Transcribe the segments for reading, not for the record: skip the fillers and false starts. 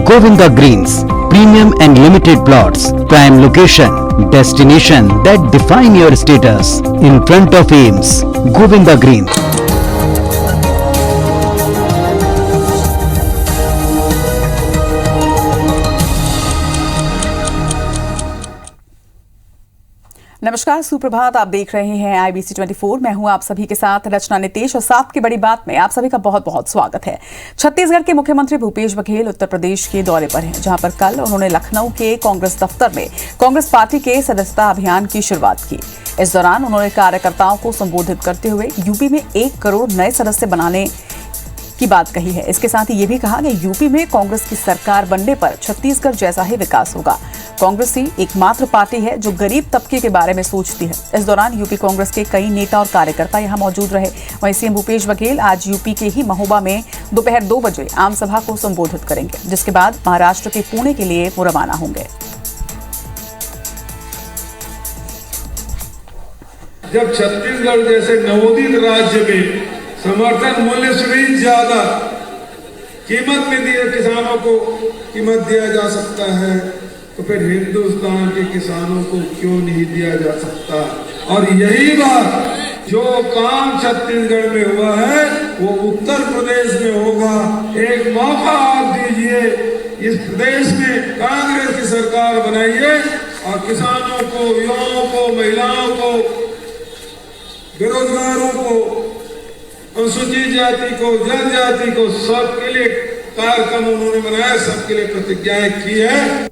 Govinda Greens, premium and limited plots, prime location, destination that define your status. In front of Ames, Govinda Greens. नमस्कार, सुप्रभात। आप देख रहे हैं IBC 24। मैं हूं आप सभी के साथ रचना नितेश और साथ की बड़ी बात में आप सभी का बहुत बहुत स्वागत है। छत्तीसगढ़ के मुख्यमंत्री भूपेश बघेल उत्तर प्रदेश के दौरे पर हैं, जहां पर कल उन्होंने लखनऊ के कांग्रेस दफ्तर में कांग्रेस पार्टी के सदस्यता अभियान की शुरुआत की। इस दौरान उन्होंने कार्यकर्ताओं को संबोधित करते हुए यूपी में 1 करोड़ नए सदस्य बनाने की बात कही है। इसके साथ ही ये भी कहा कि यूपी में कांग्रेस की सरकार बनने पर छत्तीसगढ़ जैसा ही विकास होगा। कांग्रेस ही एकमात्र पार्टी है जो गरीब तबके के बारे में सोचती है। इस दौरान यूपी कांग्रेस के कई नेता और कार्यकर्ता यहां मौजूद रहे। वहीं सीएम भूपेश बघेल आज यूपी के ही महोबा में दोपहर 2 बजे आम सभा को संबोधित करेंगे, जिसके बाद महाराष्ट्र के पुणे के लिए वो रवाना होंगे। जब छत्तीसगढ़ जैसे नवोदित राज्य में समर्थन मूल्य से भी ज्यादा कीमत में दिए किसानों को कीमत दिया जा सकता है, तो फिर हिंदुस्तान के किसानों को क्यों नहीं दिया जा सकता। और यही बात जो काम छत्तीसगढ़ में हुआ है वो उत्तर प्रदेश में होगा। एक मौका आप दीजिए, इस प्रदेश में कांग्रेस की सरकार बनाइए और किसानों को, युवाओं को, महिलाओं को, बेरोजगारों को, अनुसूचित जाति को, जनजाति को, सबके लिए कार्यक्रम उन्होंने बनाया, सबके लिए प्रतिज्ञाएं की है।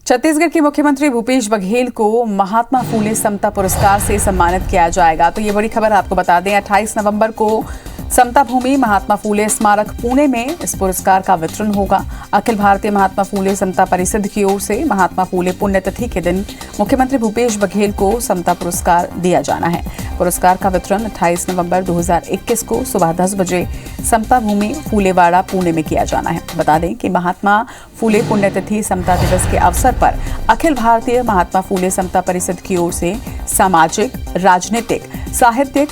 छत्तीसगढ़ के मुख्यमंत्री भूपेश बघेल को महात्मा फूले समता पुरस्कार से सम्मानित किया जाएगा। तो ये बड़ी खबर आपको बता दें, 28 नवंबर को समता भूमि महात्मा फूले स्मारक पुणे में इस पुरस्कार का वितरण होगा। अखिल भारतीय महात्मा फूले समता परिषद की ओर से महात्मा फूले पुण्यतिथि के दिन मुख्यमंत्री भूपेश बघेल को समता पुरस्कार दिया जाना है। पुरस्कार का वितरण 28 नवंबर 2021 को सुबह 10 बजे समता भूमि फूलेवाड़ा पुणे में किया जाना है। बता दें कि महात्मा फूले पुण्यतिथि समता दिवस के अवसर पर अखिल भारतीय महात्मा फूले समता परिषद की ओर से सामाजिक, राजनीतिक, साहित्यिक,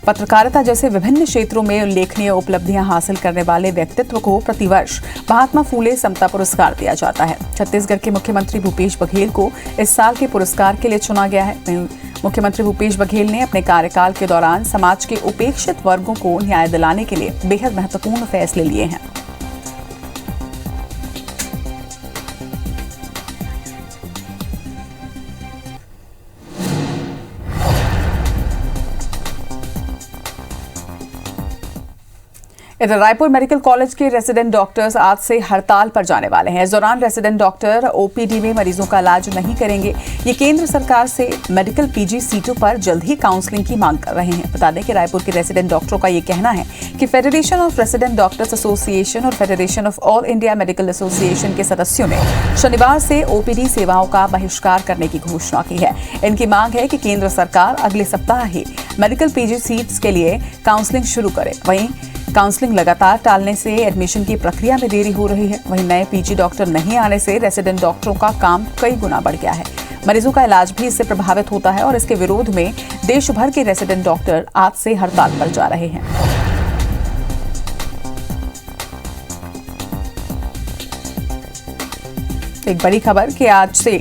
पत्रकारिता जैसे विभिन्न क्षेत्रों में उल्लेखनीय उपलब्धियां हासिल करने वाले व्यक्तित्व को प्रतिवर्ष महात्मा फूले समता पुरस्कार दिया जाता है। छत्तीसगढ़ के मुख्यमंत्री भूपेश बघेल को इस साल के पुरस्कार के लिए चुना गया है। मुख्यमंत्री भूपेश बघेल ने अपने कार्यकाल के दौरान समाज के उपेक्षित वर्गों को न्याय दिलाने के लिए बेहद महत्वपूर्ण फैसले लिए हैं। इधर रायपुर मेडिकल कॉलेज के रेजिडेंट डॉक्टर्स आज से हड़ताल पर जाने वाले हैं। इस दौरान रेजिडेंट डॉक्टर ओपीडी में मरीजों का इलाज नहीं करेंगे। ये केंद्र सरकार से मेडिकल पीजी सीटों पर जल्द ही काउंसलिंग की मांग कर रहे हैं। बता दें कि रायपुर के रेजिडेंट डॉक्टरों का ये कहना है कि federation of resident doctors association और federation of all India medical association के सदस्यों ने शनिवार से ओपीडी सेवाओं का बहिष्कार करने की घोषणा की है। इनकी मांग है कि केंद्र सरकार अगले सप्ताह ही मेडिकल पीजी सीट्स के लिए काउंसलिंग शुरू करे। वहीं काउंसलिंग लगातार टालने से एडमिशन की प्रक्रिया में देरी हो रही है। वहीं नए पीजी डॉक्टर नहीं आने से रेजिडेंट डॉक्टरों का काम कई गुना बढ़ गया है। मरीजों का इलाज भी इससे प्रभावित होता है और इसके विरोध में देश भर के रेजिडेंट डॉक्टर आज से हड़ताल पर जा रहे हैं। एक बड़ी खबर कि आज से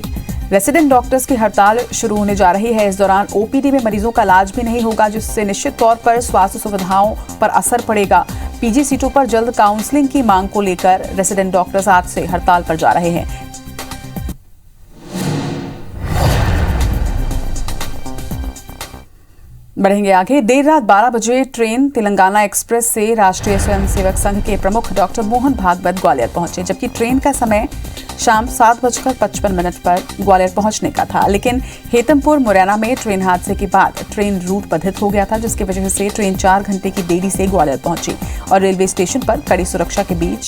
रेजिडेंट डॉक्टर्स की हड़ताल शुरू होने जा रही है। इस दौरान ओपीडी में मरीजों का इलाज भी नहीं होगा, जिससे निश्चित तौर पर स्वास्थ्य सुविधाओं पर असर पड़ेगा। पीजी सीटों पर जल्द काउंसलिंग की मांग को लेकर रेजिडेंट डॉक्टर्स आज से हड़ताल पर जा रहे हैं। बढ़ेंगे आगे। देर रात 12 बजे ट्रेन तेलंगाना एक्सप्रेस से राष्ट्रीय स्वयंसेवक संघ के प्रमुख डॉक्टर मोहन भागवत ग्वालियर पहुंचे, जबकि ट्रेन का समय शाम 7:55 पर ग्वालियर पहुंचने का था। लेकिन हेतमपुर मुरैना में ट्रेन हादसे के बाद ट्रेन रूट बाधित हो गया था, जिसकी वजह से ट्रेन 4 घंटे की देरी से ग्वालियर पहुंची और रेलवे स्टेशन पर कड़ी सुरक्षा के बीच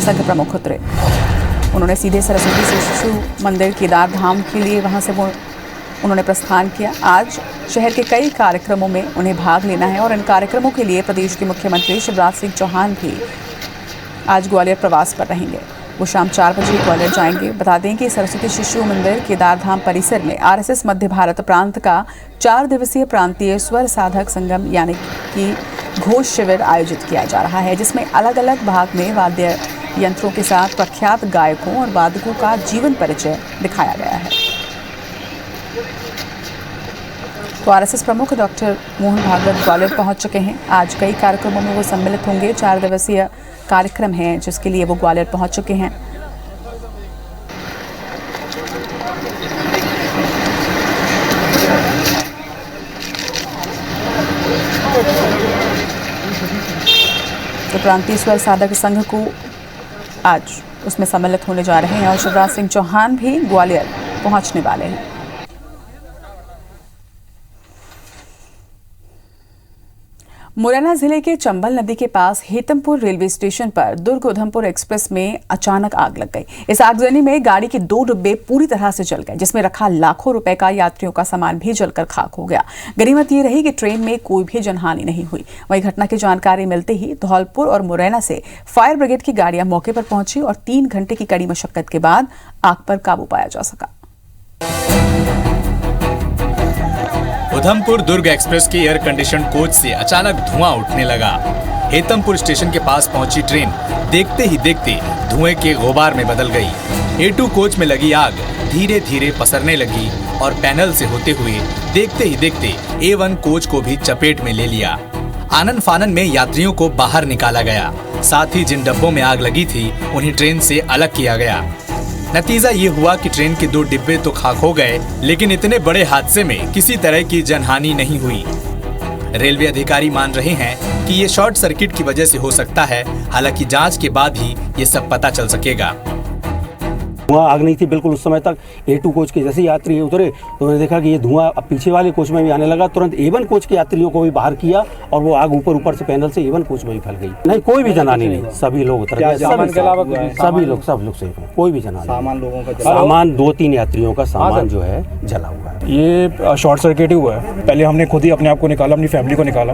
संघ प्रमुख उतरे। उन्होंने सीधे सरस्वती शिशु मंदिर केदार धाम के लिए वहां से उन्होंने प्रस्थान किया। आज शहर के कई कार्यक्रमों में उन्हें भाग लेना है और इन कार्यक्रमों के लिए प्रदेश के मुख्यमंत्री शिवराज सिंह चौहान भी आज ग्वालियर प्रवास पर रहेंगे। वो शाम 4 बजे ग्वालियर जाएंगे। बता दें कि सरस्वती शिशु मंदिर केदार धाम परिसर में आरएसएस मध्य भारत प्रांत का 4 दिवसीय प्रांतीय स्वर साधक संगम यानी कि घोष शिविर आयोजित किया जा रहा है, जिसमें अलग अलग भाग में वाद्य यंत्रों के साथ प्रख्यात गायकों और वादकों का जीवन परिचय दिखाया गया है। तो आरएसएस प्रमुख डॉक्टर मोहन भागवत ग्वालियर पहुंच चुके हैं। आज कई कार्यक्रमों में वो सम्मिलित होंगे। 4 दिवसीय कार्यक्रम है जिसके लिए वो ग्वालियर पहुंच चुके हैं। तो प्रांतीय स्वर साधक संघ को आज उसमें सम्मिलित होने जा रहे हैं और शिवराज सिंह चौहान भी ग्वालियर पहुंचने वाले हैं। मुरैना जिले के चंबल नदी के पास हेतमपुर रेलवे स्टेशन पर दुर्ग उधमपुर एक्सप्रेस में अचानक आग लग गई। इस आगजनी में गाड़ी के 2 डिब्बे पूरी तरह से जल गए, जिसमें रखा लाखों रुपए का यात्रियों का सामान भी जलकर खाक हो गया। गनीमत ये रही कि ट्रेन में कोई भी जनहानि नहीं हुई। वहीं घटना की जानकारी मिलते ही धौलपुर और मुरैना से फायर ब्रिगेड की गाड़ियां मौके पर पहुंची और 3 घंटे की कड़ी मशक्कत के बाद आग पर काबू पाया जा सका। उधमपुर दुर्ग एक्सप्रेस के एयर कंडीशन कोच से अचानक धुआं उठने लगा। हेतमपुर स्टेशन के पास पहुंची ट्रेन देखते ही देखते धुएं के गुबार में बदल गई। A2 कोच में लगी आग धीरे धीरे पसरने लगी और पैनल से होते हुए देखते ही देखते A1 कोच को भी चपेट में ले लिया। आनन फानन में यात्रियों को बाहर निकाला गया। साथ ही जिन डब्बों में आग लगी थी उन्हें ट्रेन से अलग किया गया। नतीजा ये हुआ कि ट्रेन के 2 डिब्बे तो खाक हो गए, लेकिन इतने बड़े हादसे में किसी तरह की जनहानि नहीं हुई। रेलवे अधिकारी मान रहे हैं कि ये शॉर्ट सर्किट की वजह से हो सकता है। हालांकि जांच के बाद ही ये सब पता चल सकेगा। धुआं आग नहीं थी बिल्कुल उस समय तक। A2 कोच के जैसे यात्री उतरे तो मैंने देखा कि ये धुआं अब पीछे वाले कोच में भी आने लगा। तुरंत A1 कोच के यात्रियों को भी बाहर किया और वो आग ऊपर से पैनल से A1 कोच में भी फैल गई। नहीं, कोई भी जनहानि नहीं, सभी लोग उतर गए। सभी लोग सब लोग सेफ हैं, कोई भी जनहानि। सामान 2-3 यात्रियों का सामान जो है जला हुआ है। ये शॉर्ट सर्किट ही हुआ है। पहले हमने खुद ही अपने आप को निकाला, अपनी फैमिली को निकाला।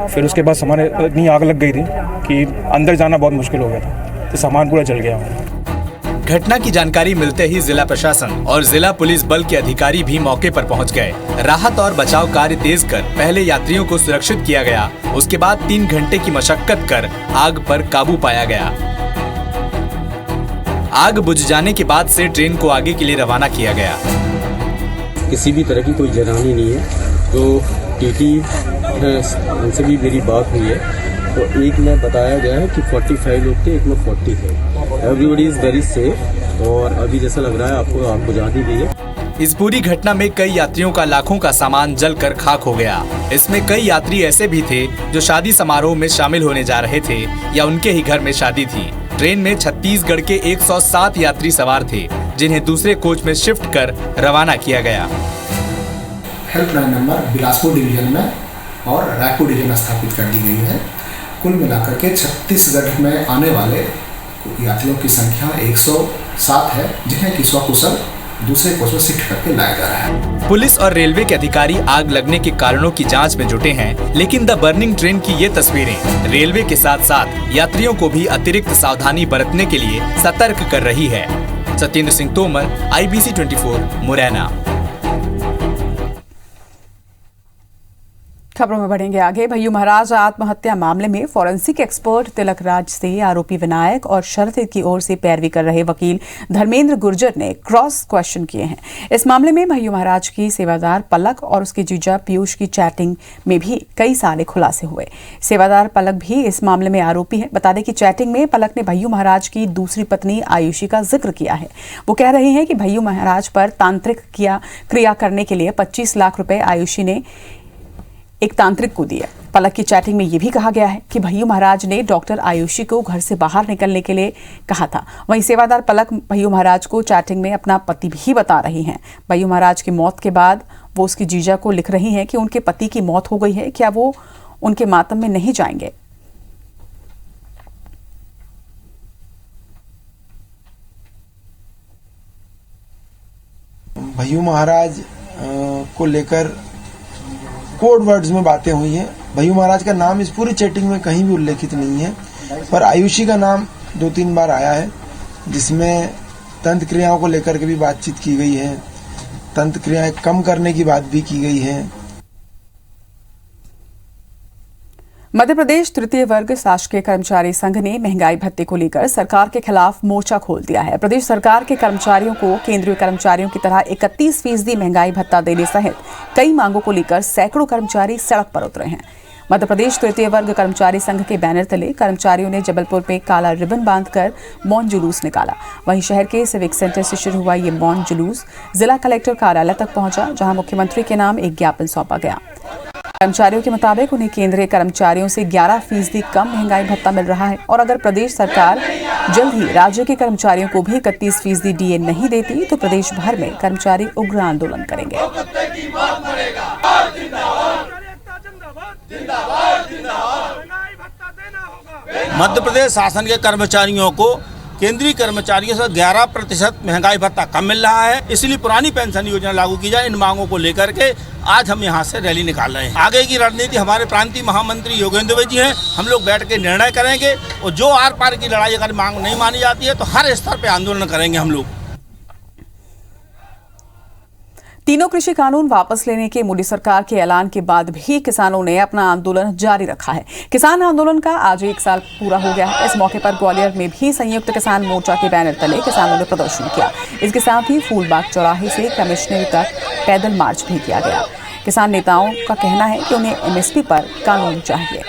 फिर उसके बाद सामान इतनी आग लग गई थी कि अंदर जाना बहुत मुश्किल हो गया था, तो सामान पूरा जल गया। घटना की जानकारी मिलते ही जिला प्रशासन और जिला पुलिस बल के अधिकारी भी मौके पर पहुंच गए। राहत और बचाव कार्य तेज कर पहले यात्रियों को सुरक्षित किया गया। उसके बाद 3 घंटे की मशक्कत कर आग पर काबू पाया गया। आग बुझ जाने के बाद से ट्रेन को आगे के लिए रवाना किया गया। किसी भी तरह की कोई जनहानि नहीं है। तो टीटी उनसे भी मेरी बात हुई है, तो एक में बताया गया है कि 45 लोग थे, एक में 40 थे। एवरीबॉडी इज वेरी सेफ और अभी जैसा लग रहा है आपको आग बुझा दी गई है। इस पूरी घटना में कई यात्रियों का लाखों का सामान जलकर खाक हो गया। इसमें कई यात्री ऐसे भी थे जो शादी समारोह में शामिल होने जा रहे थे या उनके ही घर में शादी थी। ट्रेन में छत्तीसगढ़ के 107 यात्री सवार थे, जिन्हें दूसरे कोच में शिफ्ट कर रवाना किया गया। हेल्पलाइन नंबर बिलासपुर डिवीजन में और रायपुर डिवीजन स्थापित कर दी गई है। कुल मिलाकर के छत्तीसगढ़ में आने वाले यात्रियों की संख्या 107 है, जिन्हें कि सकुशल दूसरे कोच में शिफ्ट करके लाया जा रहा है। पुलिस और रेलवे के अधिकारी आग लगने के कारणों की जांच में जुटे हैं, लेकिन द बर्निंग ट्रेन की ये तस्वीरें रेलवे के साथ साथ यात्रियों को भी अतिरिक्त सावधानी बरतने के लिए सतर्क कर रही है। सत्येंद्र सिंह तोमर, IBC 24, मुरैना। खबरों में बढ़ेंगे आगे। भय्यू महाराज आत्महत्या मामले में फॉरेंसिक एक्सपर्ट तिलक राज से आरोपी विनायक और शरद की ओर से पैरवी कर रहे वकील धर्मेंद्र गुर्जर ने क्रॉस क्वेश्चन किए हैं। इस मामले में भय्यू महाराज की सेवादार पलक और उसके जीजा पीयूष की चैटिंग में भी कई सारे खुलासे हुए। सेवादार पलक भी इस मामले में आरोपी है। बता दें कि चैटिंग में पलक ने भय्यू महाराज की दूसरी पत्नी आयुषी का जिक्र किया है। वो कह रहे हैं कि भय्यू महाराज पर तांत्रिक क्रिया करने के लिए 25 लाख रुपए आयुषी ने एक तांत्रिक को दिया। पलक की चैटिंग में यह भी कहा गया है कि भय्यू महाराज ने डॉक्टर आयुषी को घर से बाहर निकलने के लिए कहा था। वहीं सेवादार पलक भय्यू महाराज को चैटिंग में अपना पति भी बता रही हैं। भय्यू महाराज की मौत के बाद वो उसकी जीजा को लिख रही हैं कि उनके पति की मौत हो गई है, क्या वो उनके मातम में नहीं जाएंगे। भय्यू महाराज को लेकर कोड वर्ड्स में बातें हुई हैं। भय्यू महाराज का नाम इस पूरी चैटिंग में कहीं भी उल्लेखित नहीं है, पर आयुषी का नाम 2-3 बार आया है, जिसमें तंत्र क्रियाओं को लेकर के भी बातचीत की गई है। तंत्र क्रियाएं कम करने की बात भी की गई है। मध्य प्रदेश तृतीय वर्ग शासकीय कर्मचारी संघ ने महंगाई भत्ते को लेकर सरकार के खिलाफ मोर्चा खोल दिया है। प्रदेश सरकार के कर्मचारियों को केंद्रीय कर्मचारियों की तरह 31% महंगाई भत्ता देने सहित कई मांगों को लेकर सैकड़ों कर्मचारी सड़क पर उतरे हैं। मध्य प्रदेश तृतीय वर्ग कर्मचारी संघ के बैनर तले कर्मचारियों ने जबलपुर में काला रिबन बांधकर मौन जुलूस निकाला। वहीं शहर के सिविक सेंटर से शुरू हुआ ये मौन जुलूस जिला कलेक्टर कार्यालय तक पहुंचा, जहां मुख्यमंत्री के नाम एक ज्ञापन सौंपा गया। कर्मचारियों के मुताबिक उन्हें केंद्रीय कर्मचारियों से 11% कम महंगाई भत्ता मिल रहा है और अगर प्रदेश सरकार जल्द ही राज्य के कर्मचारियों को भी 31% डीए नहीं देती तो प्रदेश भर में कर्मचारी उग्र आंदोलन करेंगे। मध्य प्रदेश शासन के कर्मचारियों को केंद्रीय कर्मचारियों से 11% महंगाई भत्ता कम मिल रहा है, इसलिए पुरानी पेंशन योजना लागू की जाए। इन मांगों को लेकर के आज हम यहां से रैली निकाल रहे हैं। आगे की रणनीति हमारे प्रांतीय महामंत्री योगेंद्र जी हैं, हम लोग बैठ के निर्णय करेंगे और जो आर पार की लड़ाई अगर मांग नहीं मानी जाती है तो हर स्तर पे आंदोलन करेंगे हम लोग। तीनों कृषि कानून वापस लेने के मोदी सरकार के ऐलान के बाद भी किसानों ने अपना आंदोलन जारी रखा है। किसान आंदोलन का आज 1 साल पूरा हो गया है। इस मौके पर ग्वालियर में भी संयुक्त किसान मोर्चा के बैनर तले किसानों ने प्रदर्शन किया। इसके साथ ही फूलबाग चौराहे से कमिश्नरी तक पैदल मार्च भी किया गया। किसान नेताओं का कहना है कि उन्हें एमएसपी पर कानून चाहिए।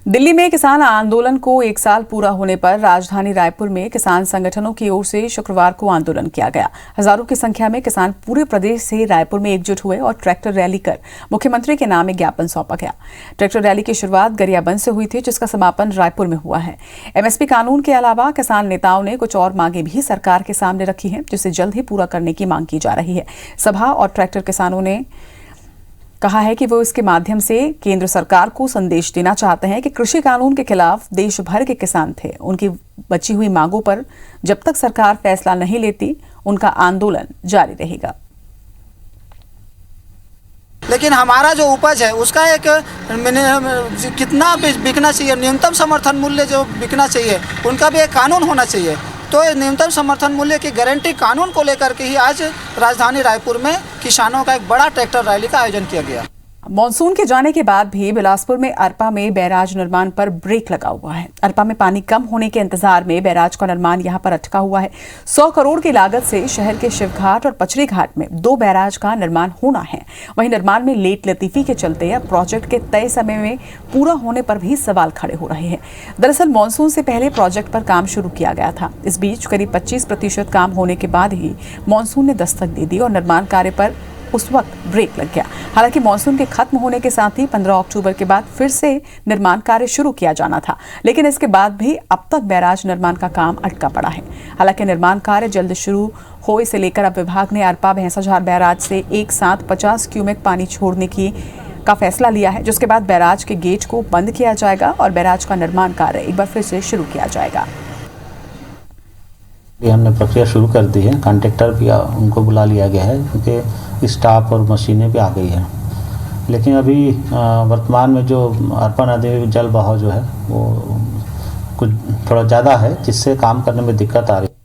दिल्ली में किसान आंदोलन को 1 साल पूरा होने पर राजधानी रायपुर में किसान संगठनों की ओर से शुक्रवार को आंदोलन किया गया। हजारों की संख्या में किसान पूरे प्रदेश से रायपुर में एकजुट हुए और ट्रैक्टर रैली कर मुख्यमंत्री के नाम एक ज्ञापन सौंपा गया। ट्रैक्टर रैली की शुरुआत गरियाबंद से हुई थी, जिसका समापन रायपुर में हुआ है। एमएसपी कानून के अलावा किसान नेताओं ने कुछ और मांगे भी सरकार के सामने रखी हैं, जिसे जल्द ही पूरा करने की मांग की जा रही है। सभा और ट्रैक्टर किसानों ने कहा है कि वो इसके माध्यम से केंद्र सरकार को संदेश देना चाहते हैं कि कृषि कानून के खिलाफ देश भर के किसान थे। उनकी बची हुई मांगों पर जब तक सरकार फैसला नहीं लेती, उनका आंदोलन जारी रहेगा। लेकिन हमारा जो उपज है उसका एक कितना बिकना चाहिए, न्यूनतम समर्थन मूल्य जो बिकना चाहिए, उनका भी एक कानून होना चाहिए। तो न्यूनतम समर्थन मूल्य की गारंटी कानून को लेकर के ही आज राजधानी रायपुर में किसानों का एक बड़ा ट्रैक्टर रैली का आयोजन किया गया। मॉनसून के जाने के बाद भी बिलासपुर में अरपा में बैराज निर्माण पर ब्रेक लगा हुआ है। अरपा में पानी कम होने के इंतजार में बैराज का निर्माण यहां पर अटका हुआ है। 100 करोड़ की लागत से शहर के शिवघाट और पचरी घाट में 2 बैराज का निर्माण होना है। वहीं निर्माण में लेट लतीफी के चलते अब प्रोजेक्ट के तय समय में पूरा होने पर भी सवाल खड़े हो रहे हैं। दरअसल मानसून से पहले प्रोजेक्ट पर काम शुरू किया गया था। इस बीच करीब 25% काम होने के बाद ही मानसून ने दस्तक दे दी और निर्माण कार्य पर उस वक्त ब्रेक लग गया। हालांकि मानसून के खत्म होने के साथ ही 15 अक्टूबर के बाद फिर से निर्माण कार्य शुरू किया जाना था, लेकिन इसके बाद भी अब तक बैराज निर्माण का काम अटका पड़ा है। हालांकि निर्माण कार्य जल्द शुरू हो, इसे लेकर अब विभाग ने अरपा भैंसाझार बैराज से एक साथ 50 क्यूमेक पानी छोड़ने का फैसला लिया है, जिसके बाद बैराज के गेट को बंद किया जाएगा और बैराज का निर्माण कार्य एक बार फिर से शुरू किया जाएगा। हमने प्रक्रिया शुरू कर दी है। कॉन्ट्रैक्टर भी उनको बुला लिया गया है, क्योंकि स्टाफ और मशीनें भी आ गई हैं। लेकिन अभी वर्तमान में जो अरपा नदी में जल बहाव जो है वो कुछ थोड़ा ज़्यादा है, जिससे काम करने में दिक्कत आ रही है।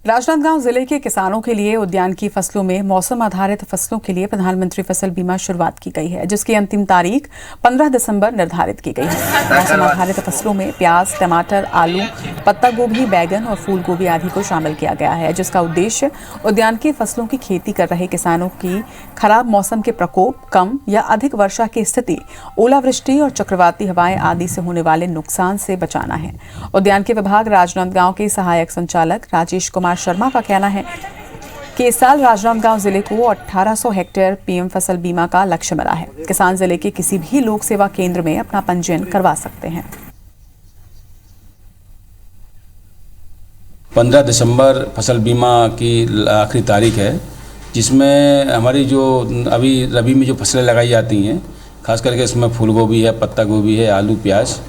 राजनांदगांव जिले के किसानों के लिए उद्यान की फसलों में मौसम आधारित फसलों के लिए प्रधानमंत्री फसल बीमा शुरुआत की गई है, जिसकी अंतिम तारीख 15 दिसंबर निर्धारित की गई है। मौसम आधारित फसलों में प्याज, टमाटर, आलू, पत्ता गोभी, बैगन और फूल गोभी आदि को शामिल किया गया है, जिसका उद्देश्य उद्यान की फसलों की खेती कर रहे किसानों की खराब मौसम के प्रकोप, कम या अधिक वर्षा की स्थिति, ओलावृष्टि और चक्रवाती हवाएं आदि से होने वाले नुकसान से बचाना है। उद्यान के विभाग राजनांदगांव के सहायक संचालक राजेश कुमार शर्मा का कहना है कि इस साल राजनांदगांव जिले को 1800 हेक्टेयर पीएम फसल बीमा का लक्ष्य मिला है। किसान जिले के किसी भी लोक सेवा केंद्र में अपना पंजीयन करवा सकते हैं। 15 दिसंबर फसल बीमा की आखिरी तारीख है, जिसमें हमारी जो अभी रबी में जो फसलें लगाई जाती हैं, खास करके इसमें फूल गोभी है, पत्ता गोभी है, आलू, प्याज,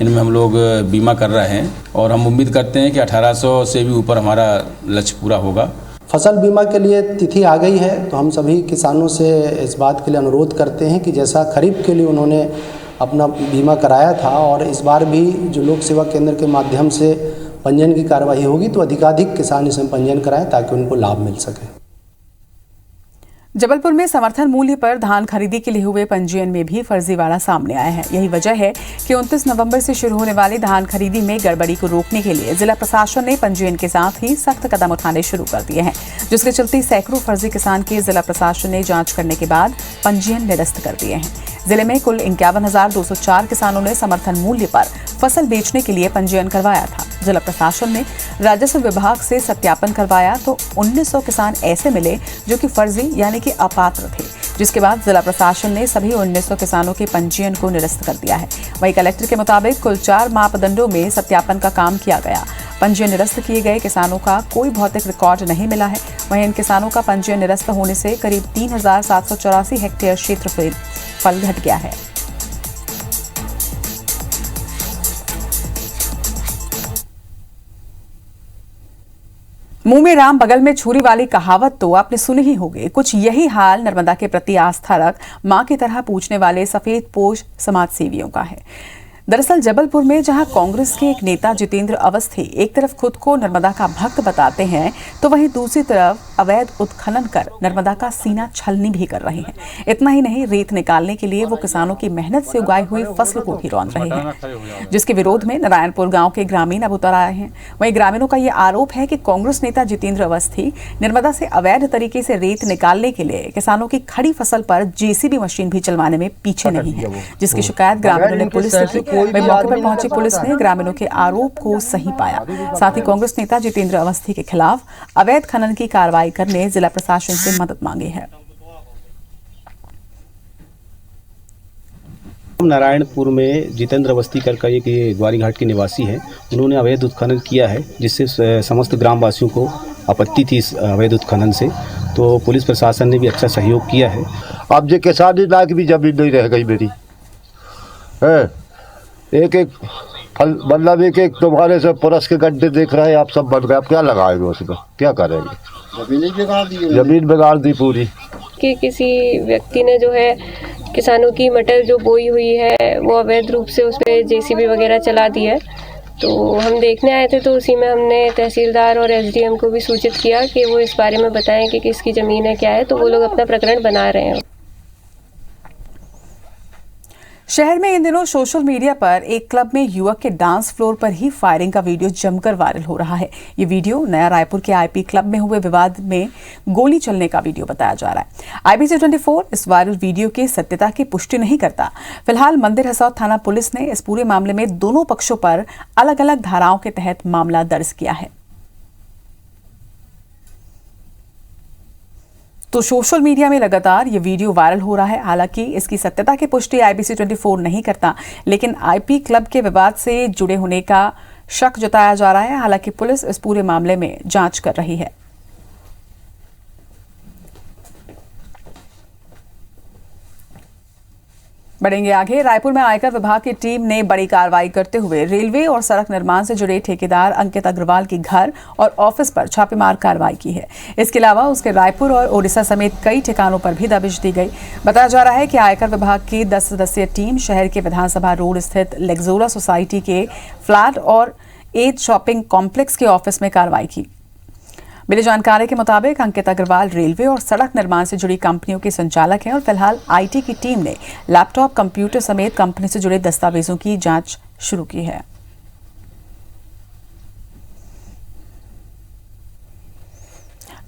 इनमें हम लोग बीमा कर रहे हैं और हम उम्मीद करते हैं कि 1800 से भी ऊपर हमारा लक्ष्य पूरा होगा। फसल बीमा के लिए तिथि आ गई है, तो हम सभी किसानों से इस बात के लिए अनुरोध करते हैं कि जैसा खरीफ के लिए उन्होंने अपना बीमा कराया था और इस बार भी जो लोक सेवा केंद्र के माध्यम से पंजीयन की कार्यवाही होगी तो अधिकाधिक किसान इसमें पंजीयन कराएं ताकि उनको लाभ मिल सके। जबलपुर में समर्थन मूल्य पर धान खरीदी के लिए हुए पंजीयन में भी फर्जीवाड़ा सामने आया है। यही वजह है कि 29 नवंबर से शुरू होने वाली धान खरीदी में गड़बड़ी को रोकने के लिए जिला प्रशासन ने पंजीयन के साथ ही सख्त कदम उठाने शुरू कर दिए हैं, जिसके चलते सैकड़ों फर्जी किसान के जिला प्रशासन ने जांच करने के बाद पंजीयन निरस्त कर दिए हैं। जिले में कुल 51,204 किसानों ने समर्थन मूल्य पर फसल बेचने के लिए पंजीयन करवाया था। जिला प्रशासन ने राजस्व विभाग से सत्यापन करवाया तो 1900 किसान ऐसे मिले जो कि फर्जी यानी कि अपात्र थे, जिसके बाद जिला प्रशासन ने सभी 1900 किसानों के पंजीयन को निरस्त कर दिया है। वहीं कलेक्टर के मुताबिक कुल 4 मापदंडों में सत्यापन का काम किया गया। पंजीयन निरस्त किए गए किसानों का कोई भौतिक रिकॉर्ड नहीं मिला है। वहीं इन किसानों का पंजीयन निरस्त होने से करीब 3,784 हेक्टेयर क्षेत्रफल घट गया है। मुंह में राम बगल में छुरी वाली कहावत तो आपने सुनी ही होगी। कुछ यही हाल नर्मदा के प्रति आस्था रख मां की तरह पूछने वाले सफेद पोश समाज सेवियों का है। दरअसल जबलपुर में जहां कांग्रेस के एक नेता जितेंद्र अवस्थी एक तरफ खुद को नर्मदा का भक्त बताते हैं तो वहीं दूसरी तरफ अवैध उत्खनन कर नर्मदा का सीना छलनी भी कर रहे हैं। इतना ही नहीं, रेत निकालने के लिए वो किसानों की मेहनत से उगाई हुई फसल को भी रौंद रहे हैं, जिसके विरोध में नारायणपुर गांव के ग्रामीण अब उतर आए हैं। वहीं ग्रामीणों का ये आरोप है कि कांग्रेस नेता जितेंद्र अवस्थी नर्मदा से अवैध तरीके से रेत निकालने के लिए किसानों की खड़ी फसल पर जेसीबी मशीन भी चलवाने में पीछे नहीं है, जिसकी शिकायत ग्रामीणों ने पुलिस से की। वहीं मौके पर पहुंची पुलिस ने ग्रामीणों के आरोप को सही पाया। साथ ही कांग्रेस नेता जितेंद्र अवस्थी के खिलाफ अवैध खनन की कार्रवाई करने जिला प्रशासन से मदद मांगी है। नारायणपुर में जितेंद्र अवस्थी करके एक ग्वारी घाट के निवासी हैं। उन्होंने अवैध उत्खनन किया है, जिससे समस्त ग्रामवासियों को आपत्ति थी इस अवैध उत्खनन से, तो पुलिस प्रशासन ने भी अच्छा सहयोग किया है। अब जो किसानी लायक भी जमीन नहीं रह गई मेरी है। एक मतलब एक तुम्हारे से पुरस के गड्ढे देख रहे हैं आप, सब बन गए। आप क्या लगाएंगे उसमें, क्या करेंगे? जमीन बिगाड़ दी पूरी। कि किसी व्यक्ति ने जो है किसानों की मटर जो बोई हुई है वो अवैध रूप से उस पर जेसीबी वगैरह चला दी है, तो हम देखने आए थे। तो उसी में हमने तहसीलदार और एसडीएम को भी सूचित किया कि वो इस बारे में बताएं कि किसकी ज़मीन है, क्या है। तो वो लोग अपना प्रकरण बना रहे हैं। शहर में इन दिनों सोशल मीडिया पर एक क्लब में युवक के डांस फ्लोर पर ही फायरिंग का वीडियो जमकर वायरल हो रहा है। ये वीडियो नया रायपुर के आईपी क्लब में हुए विवाद में गोली चलने का वीडियो बताया जा रहा है। आईबीसी 24 इस वायरल वीडियो की सत्यता की पुष्टि नहीं करता। फिलहाल मंदिर हसौद थाना पुलिस ने इस पूरे मामले में दोनों पक्षों पर अलग अलग धाराओं के तहत मामला दर्ज किया है। तो सोशल मीडिया में लगातार ये वीडियो वायरल हो रहा है। हालांकि इसकी सत्यता की पुष्टि आईबीसी 24 नहीं करता, लेकिन आईपी क्लब के विवाद से जुड़े होने का शक जताया जा रहा है। हालांकि पुलिस इस पूरे मामले में जांच कर रही है। बढ़ेंगे आगे। रायपुर में आयकर विभाग की टीम ने बड़ी कार्रवाई करते हुए रेलवे और सड़क निर्माण से जुड़े ठेकेदार अंकित अग्रवाल के घर और ऑफिस पर छापेमार कार्रवाई की है। इसके अलावा उसके रायपुर और ओडिशा समेत कई ठिकानों पर भी दबिश दी गई। बताया जा रहा है कि आयकर विभाग की 10 सदस्यीय टीम शहर के विधानसभा रोड स्थित लेक्जोरा सोसाइटी के फ्लैट और एज शॉपिंग कॉम्प्लेक्स के ऑफिस में कार्रवाई की। मिली जानकारी के मुताबिक अंकित अग्रवाल रेलवे और सड़क निर्माण से जुड़ी कंपनियों के संचालक हैं और फिलहाल आईटी की टीम ने लैपटॉप, कंप्यूटर समेत कंपनी से जुड़े दस्तावेजों की जांच शुरू की है।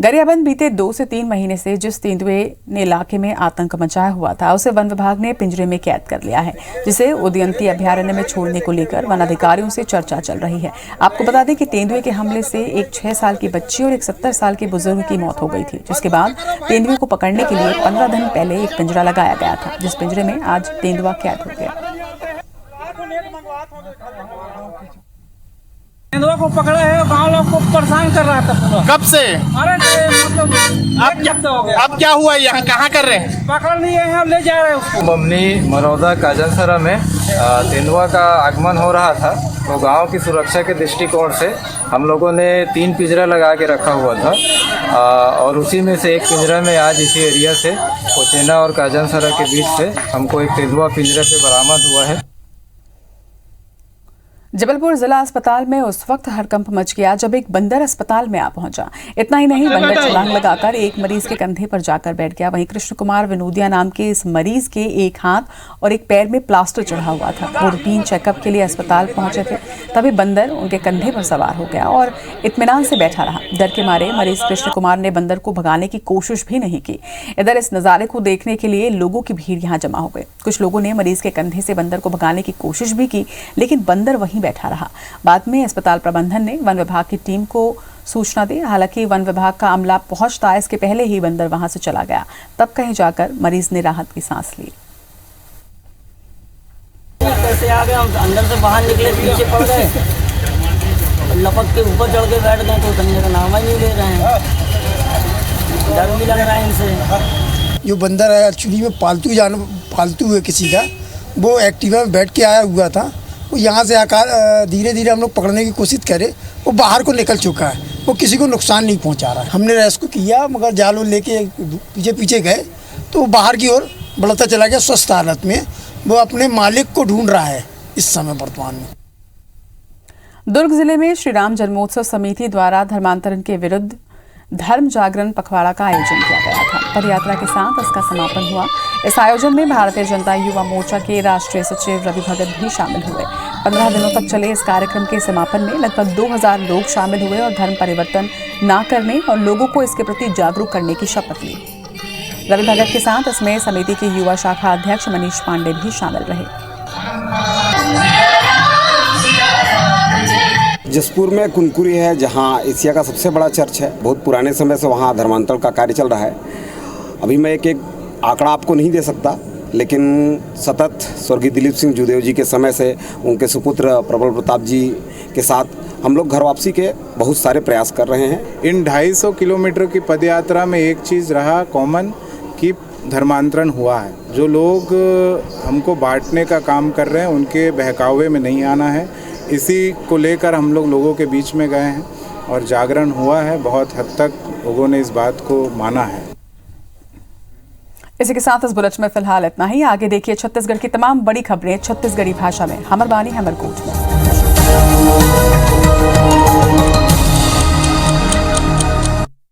गरियाबंद बीते 2 से 3 महीने से जिस तेंदुए ने इलाके में आतंक मचाया हुआ था, उसे वन विभाग ने पिंजरे में कैद कर लिया है, जिसे उदयंती अभयारण्य में छोड़ने को लेकर वन अधिकारियों से चर्चा चल रही है। आपको बता दें कि तेंदुए के हमले से एक 6 साल की बच्ची और एक 70 साल के बुजुर्ग की मौत हो गई थी, जिसके बाद तेंदुए को पकड़ने के लिए 15 दिन पहले एक पिंजरा लगाया गया था, जिस पिंजरे में आज तेंदुआ कैद हो गया। तेंदुआ को पकड़ा है, गांव लोग को परेशान कर रहा था पूरा। कब से? अरे मतलब अब क्या हुआ, यहाँ कहाँ कर रहे हैं? पकड़ लिए हैं, ले जा रहे हैं उसको। बमनी मरौदा काजनसरा में तेंदुआ का आगमन हो रहा था, तो गांव की सुरक्षा के दृष्टिकोण से हम लोगों ने 3 पिंजरा लगा के रखा हुआ था और उसी में से एक पिंजरा में आज इसी एरिया से कोचेना और काजनसरा के बीच से हमको एक तेंदुआ पिंजरे पे बरामद हुआ है। जबलपुर जिला अस्पताल में उस वक्त हड़कंप मच गया जब एक बंदर अस्पताल में आ पहुंचा। इतना ही नहीं, बंदर छलांग लगाकर एक मरीज के कंधे पर जाकर बैठ गया। वहीं कृष्ण कुमार विनोदिया नाम के इस मरीज के एक हाथ और एक पैर में प्लास्टर चढ़ा हुआ था। वो रूटीन चेकअप के लिए अस्पताल पहुंचे थे, तभी बंदर उनके कंधे पर सवार हो गया और इत्मीनान से बैठा रहा। डर के मारे मरीज कृष्ण कुमार ने बंदर को भगाने की कोशिश भी नहीं की। इधर इस नजारे को देखने के लिए लोगों की भीड़ यहाँ जमा हो गई। कुछ लोगों ने मरीज के कंधे से बंदर को भगाने की कोशिश भी की, लेकिन बंदर वहीं बैठा रहा। बाद में अस्पताल प्रबंधन ने वन विभाग की टीम को सूचना दी। हालांकि वन विभाग का अमला पहुंचता इसके पहले ही बंदर वहां से चला गया। तब कहीं जाकर मरीज ने राहत की सांस ली। कैसे आ गए हम अंदर से बाहर निकले, पीछे पड़ गए, लपक के ऊपर चढ़ के बैठ गए तो उतरने का नाम ही नहीं ले रहे हैं। डर भी लग रहा है इनसे। जो बंदर है एक्चुअली में पालतू है किसी का, वो एक्टिवा में बैठ के आया हुआ था। वो यहाँ से आकर धीरे धीरे हम लोग पकड़ने की कोशिश करे, वो बाहर को निकल चुका है। वो किसी को नुकसान नहीं पहुँचा रहा है। हमने रेस्क्यू किया, मगर जाल लेके पीछे पीछे गए तो वो बाहर की ओर बढ़ता चला गया। स्वस्थ हालत में वो अपने मालिक को ढूंढ रहा है इस समय वर्तमान में। दुर्ग जिले में श्री राम जन्मोत्सव समिति द्वारा धर्मांतरण के विरुद्ध धर्म जागरण पखवाड़ा का आयोजन किया गया था। पदयात्रा के साथ इसका समापन हुआ। इस आयोजन में भारतीय जनता युवा मोर्चा के राष्ट्रीय सचिव रवि भगत भी शामिल हुए। 15 दिनों तक चले इस कार्यक्रम के समापन में लगभग 2000 लोग शामिल हुए और धर्म परिवर्तन न करने और लोगों को इसके प्रति जागरूक करने की शपथ ली। रवि भगत के साथ इसमें समिति के युवा शाखा अध्यक्ष मनीष पांडे भी शामिल रहे। जसपुर में कुनकुरी है, जहां एशिया का सबसे बड़ा चर्च है। बहुत पुराने समय से वहां धर्मांतरण का कार्य चल रहा है। अभी मैं एक आंकड़ा आपको नहीं दे सकता, लेकिन सतत स्वर्गीय दिलीप सिंह जूदेव जी के समय से उनके सुपुत्र प्रबल प्रताप जी के साथ हम लोग घर वापसी के बहुत सारे प्रयास कर रहे हैं। इन 250 किलोमीटर की पदयात्रा में एक चीज़ रहा कॉमन कि धर्मांतरण हुआ है। जो लोग हमको बांटने का काम कर रहे हैं उनके बहकावे में नहीं आना है। इसी को लेकर हम लोग लोगों के बीच में गए हैं और जागरण हुआ है। बहुत हद तक लोगों ने इस बात को माना है। इसी के साथ इस बुलेटिन में फिलहाल इतना ही। आगे देखिए छत्तीसगढ़ की तमाम बड़ी खबरें छत्तीसगढ़ी भाषा में। हमर बानी हमर कोट में।